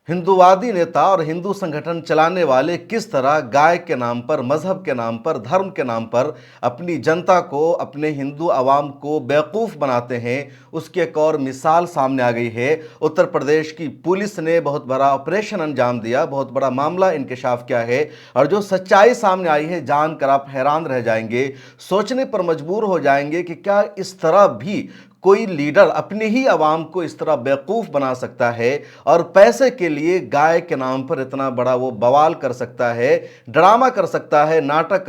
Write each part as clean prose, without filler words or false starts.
हिंदूवादी नेता और हिंदू संगठन चलाने वाले किस तरह गाय के नाम पर, मजहब के नाम पर, धर्म के नाम पर अपनी जनता को, अपने हिंदू आवाम को बेवकूफ़ बनाते हैं, उसकी एक और मिसाल सामने आ गई है। उत्तर प्रदेश की पुलिस ने बहुत बड़ा ऑपरेशन अंजाम दिया, बहुत बड़ा मामला इंकशाफ किया है और जो सच्चाई सामने आई है जानकर आप हैरान रह जाएंगे, सोचने पर मजबूर हो जाएंगे कि क्या इस तरह भी कोई लीडर अपनी ही आवाम को इस तरह बेवकूफ़ बना सकता है और पैसे के लिए गाय के नाम पर इतना बड़ा वो बवाल कर सकता है, ड्रामा कर सकता है, नाटक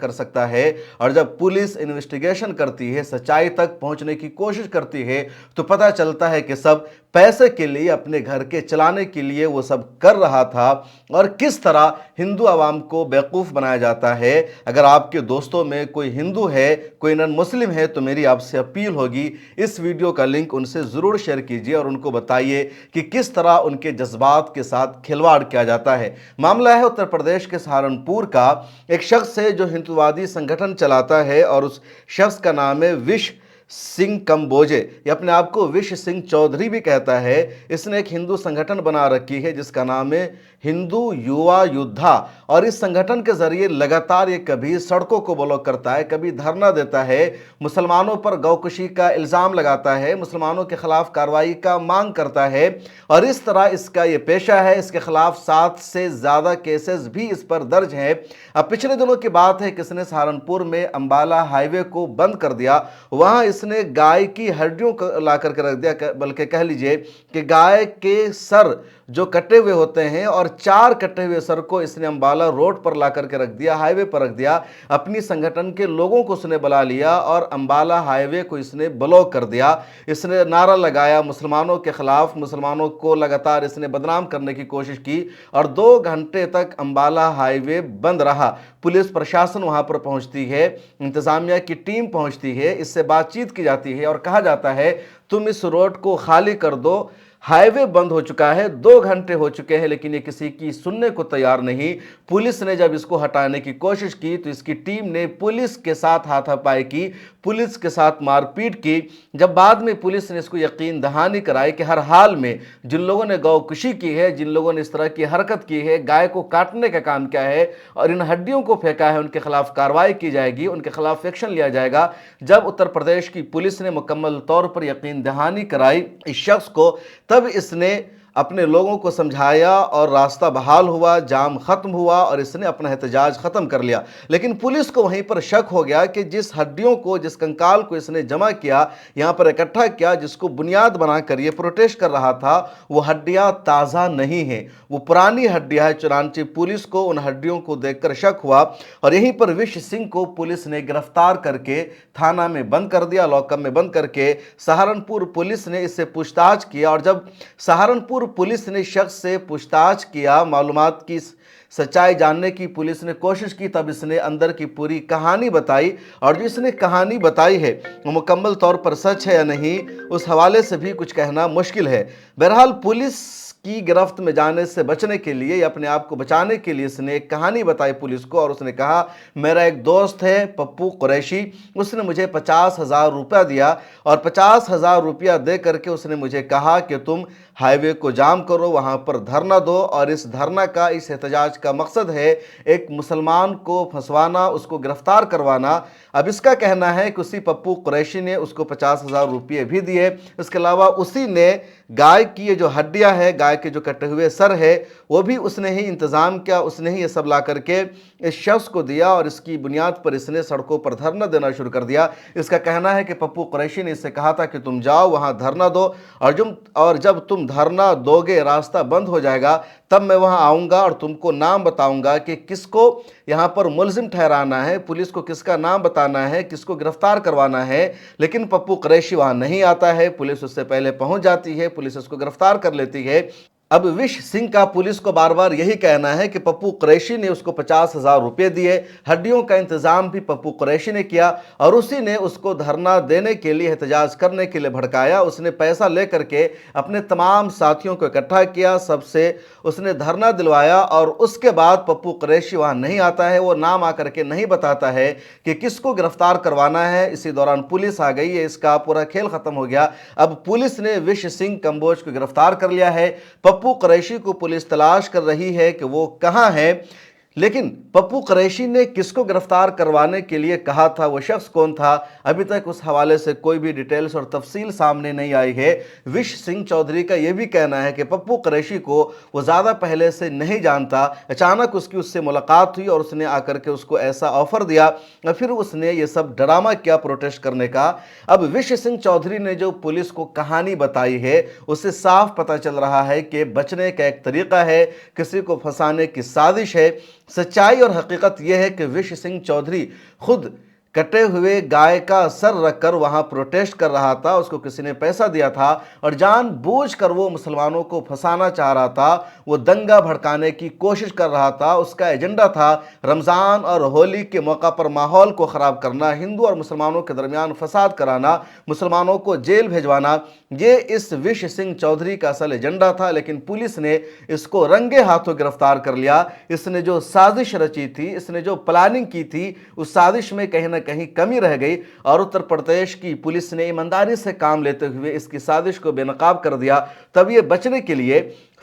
कर सकता है। और जब पुलिस इन्वेस्टिगेशन करती है, सच्चाई तक पहुंचने की कोशिश करती है, तो पता चलता है कि सब पैसे के लिए, अपने घर के चलाने के लिए वो सब कर रहा था और किस तरह हिंदू आवाम को बेवकूफ़ बनाया जाता है। अगर आपके दोस्तों में कोई हिंदू है, कोई नॉन मुस्लिम है, तो मेरी आपसे अपील होगी, इस वीडियो का लिंक उनसे ज़रूर शेयर कीजिए और उनको बताइए कि किस तरह उनके जज्बात के साथ खिलवाड़ किया जाता है। मामला है उत्तर प्रदेश के सहारनपुर का। एक शख्स है जो हिंदूवादी संगठन चलाता है और उस शख्स का नाम है विश सिंह कंबोजे। ये अपने आप को विश सिंह चौधरी भी कहता है। इसने एक हिंदू संगठन बना रखी है जिसका नाम है हिंदू युवा योद्धा और इस संगठन के जरिए लगातार ये कभी सड़कों को ब्लॉक करता है, कभी धरना देता है, मुसलमानों पर गौकशी का इल्ज़ाम लगाता है, मुसलमानों के खिलाफ कार्रवाई का मांग करता है और इस तरह इसका ये पेशा है। इसके खिलाफ 7 से ज़्यादा केसेस भी इस पर दर्ज हैं। अब पिछले दिनों की बात है, किसने सहारनपुर में अंबाला हाईवे को बंद कर दिया। वहाँ इसने गाय की हड्डियों को ला करके रख दिया, बल्कि कह लीजिए कि गाय के सर जो कटे हुए होते हैं और 4 कटे हुए सर को इसने अंबाला रोड पर ला करके रख दिया, हाईवे पर रख दिया। अपनी संगठन के लोगों को उसने बुला लिया और अंबाला हाईवे को इसने ब्लॉक कर दिया। इसने नारा लगाया मुसलमानों के खिलाफ, मुसलमानों को लगातार इसने बदनाम करने की कोशिश की और 2 घंटे तक अंबाला हाईवे बंद रहा। पुलिस प्रशासन वहां पर पहुंचती है, इंतजामिया की टीम पहुंचती है, इससे बातचीत की जाती है और कहा जाता है तुम इस रोड को खाली कर दो, हाईवे बंद हो चुका है, 2 घंटे हो चुके हैं, लेकिन ये किसी की सुनने को तैयार नहीं। पुलिस ने जब इसको हटाने की कोशिश की तो इसकी टीम ने पुलिस के साथ हाथापाई की, पुलिस के साथ मारपीट की। जब बाद में पुलिस ने इसको यकीन दहानी कराई कि हर हाल में जिन लोगों ने गौकशी की है, जिन लोगों ने इस तरह की हरकत की है, गाय को काटने का काम किया है और इन हड्डियों को फेंका है, उनके खिलाफ कार्रवाई की जाएगी, उनके खिलाफ एक्शन लिया जाएगा। जब उत्तर प्रदेश की पुलिस ने मुकम्मल तौर पर यकीन दहानी कराई इस शख्स को, तब इसने अपने लोगों को समझाया और रास्ता बहाल हुआ, जाम खत्म हुआ और इसने अपना एहतजाज खत्म कर लिया। लेकिन पुलिस को वहीं पर शक हो गया कि जिस हड्डियों को, जिस कंकाल को इसने जमा किया, यहां पर इकट्ठा किया, जिसको बुनियाद बनाकर ये प्रोटेस्ट कर रहा था, वो हड्डियां ताज़ा नहीं हैं, वो पुरानी हड्डियां हैं। चुनांची पुलिस को उन हड्डियों को देखकर शक हुआ और यहीं पर विश सिंह को पुलिस ने गिरफ्तार करके थाना में बंद कर दिया, लॉकअप में बंद करके। सहारनपुर पुलिस ने इससे पूछताछ किया और जब सहारनपुर पुलिस ने शख्स से पूछताछ किया, मालूमात की सच्चाई जानने की पुलिस ने कोशिश की, तब इसने अंदर की पूरी कहानी बताई और जो इसने कहानी बताई है वो मुकम्मल तौर पर सच है या नहीं, उस हवाले से भी कुछ कहना मुश्किल है। बहरहाल पुलिस की गिरफ्त में जाने से बचने के लिए या अपने आप को बचाने के लिए इसने एक कहानी बताई पुलिस को और उसने कहा मेरा एक दोस्त है पप्पू कुरैशी, उसने मुझे 50,000 रुपया दिया और 50,000 रुपया दे करके उसने मुझे कहा कि तुम हाईवे को जाम करो, वहाँ पर धरना दो और इस धरना का, इस एहतजाज का मकसद है एक मुसलमान को फंसवाना, उसको गिरफ्तार करवाना। अब इसका कहना है कि उसी पप्पू कुरैशी ने उसको 50,000 रुपये भी दिए। इसके अलावा उसी ने गाय की ये जो हड्डियां है, गाय के जो कटे हुए सर है, वो भी उसने ही इंतज़ाम किया, उसने ही ये सब ला करके इस शख्स को दिया और इसकी बुनियाद पर इसने सड़कों पर धरना देना शुरू कर दिया। इसका कहना है कि पप्पू कुरैशी ने इससे कहा था कि तुम जाओ वहाँ धरना दो और जब तुम धरना दोगे, रास्ता बंद हो जाएगा, तब मैं वहाँ आऊँगा और तुमको नाम बताऊँगा कि किसको यहाँ पर मुलजिम ठहराना है, पुलिस को किसका नाम बताना है, किसको गिरफ्तार करवाना है। लेकिन पप्पू कुरैशी वहाँ नहीं आता है, पुलिस उससे पहले पहुँच जाती है, पुलिस उसको गिरफ्तार कर लेती है। अब विश सिंह का पुलिस को बार बार यही कहना है कि पप्पू कुरैशी ने उसको 50,000 रुपये दिए, हड्डियों का इंतजाम भी पप्पू कुरैशी ने किया और उसी ने उसको धरना देने के लिए, एहतजाज करने के लिए भड़काया। उसने पैसा लेकर के अपने तमाम साथियों को इकट्ठा किया, सबसे उसने धरना दिलवाया और उसके बाद पप्पू कुरैशी वहाँ नहीं आता है, वो नाम आकर के नहीं बताता है कि किसको गिरफ्तार करवाना है। इसी दौरान पुलिस आ गई है, इसका पूरा खेल खत्म हो गया। अब पुलिस ने विश सिंह कंबोज को गिरफ्तार कर लिया है। पप्पू कुरैशी को पुलिस तलाश कर रही है कि वो कहां है। लेकिन पप्पू कुरैशी ने किसको गिरफ्तार करवाने के लिए कहा था, वो शख्स कौन था, अभी तक उस हवाले से कोई भी डिटेल्स और तफसील सामने नहीं आई है। विश सिंह चौधरी का यह भी कहना है कि पप्पू कुरैशी को वो ज़्यादा पहले से नहीं जानता, अचानक उससे मुलाकात हुई और उसने आकर के उसको ऐसा ऑफर दिया और फिर उसने ये सब ड्रामा किया प्रोटेस्ट करने का। अब विश सिंह चौधरी ने जो पुलिस को कहानी बताई है उससे साफ पता चल रहा है कि बचने का एक तरीका है, किसी को फंसाने की साजिश है। सच्चाई और हकीकत यह है कि विश सिंह चौधरी खुद कटे हुए गाय का सर रखकर वहां प्रोटेस्ट कर रहा था। उसको किसी ने पैसा दिया था और जानबूझकर वो मुसलमानों को फंसाना चाह रहा था, वो दंगा भड़काने की कोशिश कर रहा था। उसका एजेंडा था रमज़ान और होली के मौका पर माहौल को ख़राब करना, हिंदू और मुसलमानों के दरमियान फसाद कराना, मुसलमानों को जेल भेजवाना। ये इस विश सिंह चौधरी का असल एजेंडा था, लेकिन पुलिस ने इसको रंगे हाथों गिरफ्तार कर लिया। इसने जो साजिश रची थी, इसने जो प्लानिंग की थी, उस साजिश में कहीं ना कहीं कमी रह गई और उत्तर प्रदेश की पुलिस ने ईमानदारी से काम लेते हुए इसकी साजिश को बेनकाब कर दिया। तब ये बचने के लिए,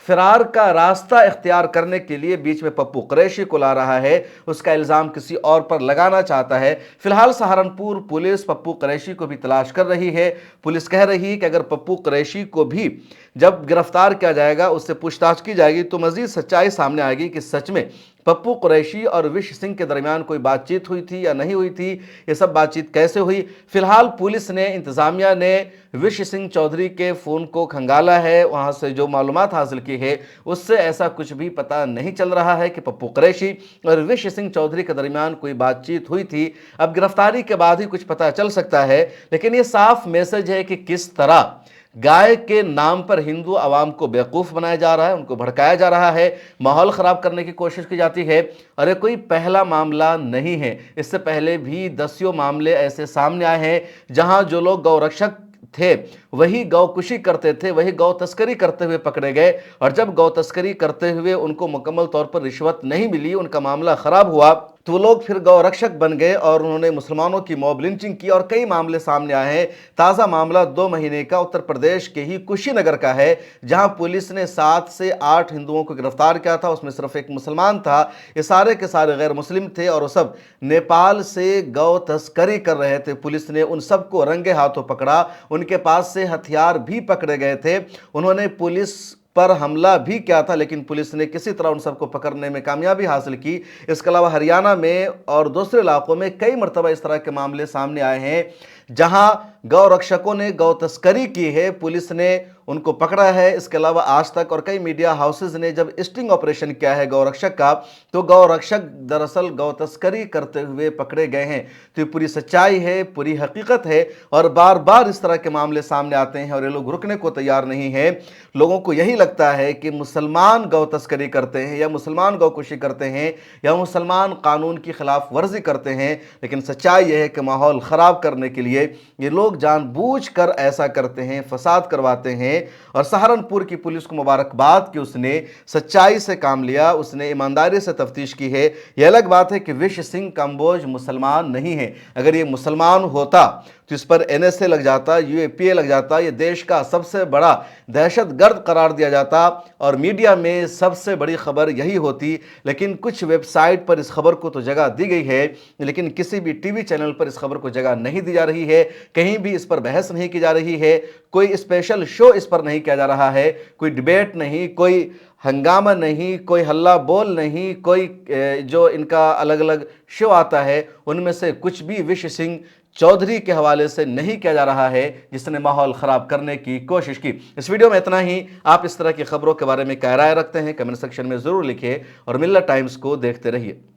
फिरार का रास्ता इख्तियार करने के लिए बीच में पप्पू कुरैशी को ला रहा है, उसका इल्ज़ाम किसी और पर लगाना चाहता है। फिलहाल सहारनपुर पुलिस पप्पू कुरैशी को भी तलाश कर रही है। पुलिस कह रही है कि अगर पप्पू कुरैशी को भी जब गिरफ्तार किया जाएगा, उससे पूछताछ की जाएगी, तो मजीद सच्चाई सामने आएगी कि सच में पप्पू कुरैशी और विश सिंह के दरमियान कोई बातचीत हुई थी या नहीं हुई थी, ये सब बातचीत कैसे हुई। फिलहाल पुलिस ने, इंतज़ामिया ने विश सिंह चौधरी के फ़ोन को खंगाला है, वहाँ से जो मालूमात हासिल की है उससे ऐसा कुछ भी पता नहीं चल रहा है कि पप्पू कुरैशी और विश सिंह चौधरी के दरमियान कोई बातचीत हुई थी। अब गिरफ्तारी के बाद ही कुछ पता चल सकता है, लेकिन ये साफ मैसेज है कि किस तरह गाय के नाम पर हिंदू आवाम को बेवकूफ़ बनाया जा रहा है, उनको भड़काया जा रहा है, माहौल ख़राब करने की कोशिश की जाती है। और ये कोई पहला मामला नहीं है, इससे पहले भी दसियों मामले ऐसे सामने आए हैं जहां जो लोग गौरक्षक थे वही गौकुशी करते थे, वही गौ तस्करी करते हुए पकड़े गए। और जब गौ तस्करी करते हुए उनको मुकम्मल तौर पर रिश्वत नहीं मिली, उनका मामला ख़राब हुआ, तो वो लोग फिर गौरक्षक बन गए और उन्होंने मुसलमानों की मॉब लिंचिंग की। और कई मामले सामने आए हैं। ताज़ा मामला 2 महीने का उत्तर प्रदेश के ही कुशीनगर का है, जहां पुलिस ने 7 से 8 हिंदुओं को गिरफ्तार किया था, उसमें सिर्फ एक मुसलमान था। ये सारे के सारे गैर मुस्लिम थे और वो सब नेपाल से गौ तस्करी कर रहे थे। पुलिस ने उन सबको रंगे हाथों पकड़ा, उनके पास से हथियार भी पकड़े गए थे। उन्होंने पुलिस पर हमला भी किया था, लेकिन पुलिस ने किसी तरह उन सबको पकड़ने में कामयाबी हासिल की। इसके अलावा हरियाणा में और दूसरे इलाकों में कई मरतबा इस तरह के मामले सामने आए हैं जहां गौ रक्षकों ने गौ तस्करी की है, पुलिस ने उनको पकड़ा है। इसके अलावा आज तक और कई मीडिया हाउसेज ने जब स्टिंग ऑपरेशन किया है गौ रक्षक का, तो गौ रक्षक दरअसल गौ तस्करी करते हुए पकड़े गए हैं। तो ये पूरी सच्चाई है, पूरी हकीकत है और बार बार इस तरह के मामले सामने आते हैं और ये लोग रुकने को तैयार नहीं है। लोगों को यही लगता है कि मुसलमान गौ तस्करी करते हैं या मुसलमान गौकुशी करते हैं या मुसलमान कानून की खिलाफ वर्जी करते हैं, लेकिन सच्चाई यह है कि माहौल ख़राब करने के लिए ये लोग जानबूझकर ऐसा करते हैं, फसाद करवाते हैं। और सहारनपुर की पुलिस को मुबारकबाद कि उसने सच्चाई से काम लिया, उसने ईमानदारी से तफ्तीश की है। यह अलग बात है कि विश सिंह कंबोज मुसलमान नहीं है। अगर ये मुसलमान होता तो इस पर NSA लग जाता, UAPA लग जाता, ये देश का सबसे बड़ा दहशतगर्द करार दिया जाता और मीडिया में सबसे बड़ी खबर यही होती। लेकिन कुछ वेबसाइट पर इस खबर को तो जगह दी गई है, लेकिन किसी भी टीवी चैनल पर इस खबर को जगह नहीं दी जा रही है, कहीं भी इस पर बहस नहीं की जा रही है, कोई स्पेशल शो इस पर नहीं किया जा रहा है, कोई डिबेट नहीं, कोई हंगामा नहीं, कोई हल्ला बोल नहीं, कोई जो इनका अलग अलग शो आता है उनमें से कुछ भी विश सिंह चौधरी के हवाले से नहीं किया जा रहा है जिसने माहौल ख़राब करने की कोशिश की। इस वीडियो में इतना ही। आप इस तरह की खबरों के बारे में क्या राय रखते हैं कमेंट सेक्शन में ज़रूर लिखिए और मिल्लत टाइम्स को देखते रहिए।